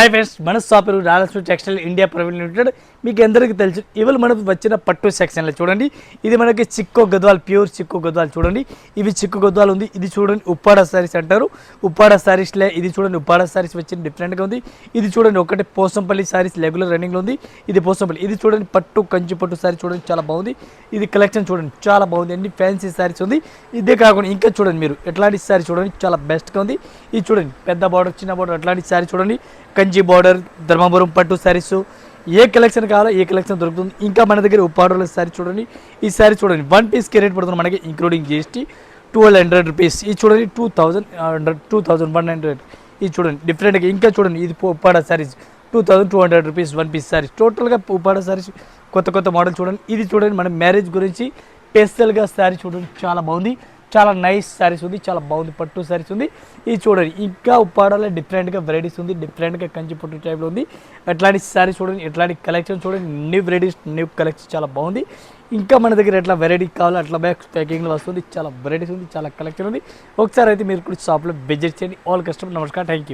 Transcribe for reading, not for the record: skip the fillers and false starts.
Hi friends, మన shop Rayalaseema textile India private limited. మీకు అందరికీ తెలుసు, ఇవాళ మనకు వచ్చిన పట్టు సెక్షన్లో చూడండి. ఇది మనకి చిక్కో గద్వాల్, ప్యూర్ చిక్కో గద్వాల్ చూడండి. ఇవి చిక్కు గద్వాల్ ఉంది. ఇది చూడండి ఉప్పాడ సారీస్ అంటారు. ఉప్పాడ సారీస్లే ఇది చూడండి. ఉప్పాడ సారీస్ వచ్చింది డిఫరెంట్గా ఉంది. ఇది చూడండి ఒకటి పోసంపల్లి సారీస్ రెగ్యులర్ రన్నింగ్లో ఉంది. ఇది పోసంపల్లి. ఇది చూడండి పట్టు కంచి పట్టు సారీ చూడండి, చాలా బాగుంది. ఇది కలెక్షన్ చూడండి, చాలా బాగుంది. అన్ని ఫ్యాన్సీ సారీస్ ఉంది. ఇదే కాకుండా ఇంకా చూడండి, మీరు ఎట్లాంటి సారీ చూడండి, చాలా బెస్ట్గా ఉంది. ఇది చూడండి పెద్ద బార్డర్, చిన్న బార్డర్, అట్లాంటి సారీ చూడండి. కంచి బార్డర్, ధర్మపురం పట్టు శారీస్, ఏ కలెక్షన్ కావాలో ఏ కలెక్షన్ దొరుకుతుంది. ఇంకా మన దగ్గర ఉప్పాడలో సారీ చూడండి. ఈ సారీ చూడండి, 1 పీస్కి రేట్ పడుతుంది మనకి ఇంక్లూడింగ్ జిఎస్టీ 1200 రూపీస్. ఇది చూడండి 2100. ఇది చూడండి డిఫరెంట్గా. ఇంకా చూడండి, ఇది ఉప్పాడ సారీస్ 2200 రూపీస్ 1 పీస్ సారీస్. టోటల్గా ఉప్పాడ సారీస్ కొత్త మోడల్ చూడండి. ఇది చూడండి, మన మ్యారేజ్ గురించి స్పెషల్గా సారీ చూడండి, చాలా బాగుంది. చాలా నైస్ శారీస్ ఉంది, చాలా బాగుంది. పట్టు శారీస్ ఉంది. ఇది చూడండి, ఇంకా ఉప్పాడలో డిఫరెంట్గా వెరైటీస్ ఉంది. డిఫరెంట్గా కంచి పట్టు టైప్లో ఉంది. అట్లాంటి శారీస్ చూడండి, ఎట్లాంటి కలెక్షన్ చూడండి. న్యూ వెరైటీస్, న్యూ కలెక్షన్ చాలా బాగుంది. ఇంకా మన దగ్గర ఎట్లా వెరైటీ కావాలో అట్లా బ్యాక్ ప్యాకింగ్లో వస్తుంది. చాలా వెరైటీస్ ఉంది, చాలా కలెక్షన్ ఉంది. ఒకసారి అయితే మీరు కూడా షాప్లో విజిట్ చేయండి. ఆల్ కస్టమర్ నమస్కారం, థ్యాంక్ యూ.